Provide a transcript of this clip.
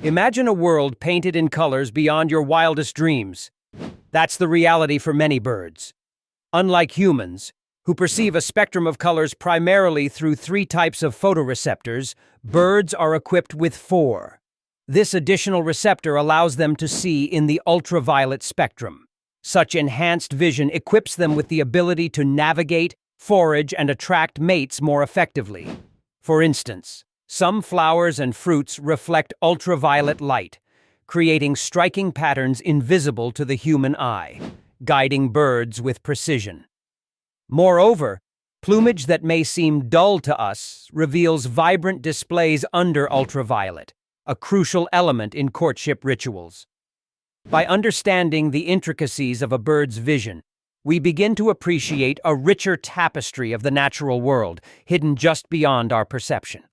Imagine a world painted in colors beyond your wildest dreams. That's the reality for many birds. Unlike humans, who perceive a spectrum of colors primarily through 3 types of photoreceptors, birds are equipped with 4. This additional receptor allows them to see in the ultraviolet spectrum. Such enhanced vision equips them with the ability to navigate, forage, and attract mates more effectively. For instance, some flowers and fruits reflect ultraviolet light, creating striking patterns invisible to the human eye, guiding birds with precision. Moreover, plumage that may seem dull to us reveals vibrant displays under ultraviolet, a crucial element in courtship rituals. By understanding the intricacies of a bird's vision, we begin to appreciate a richer tapestry of the natural world, hidden just beyond our perception.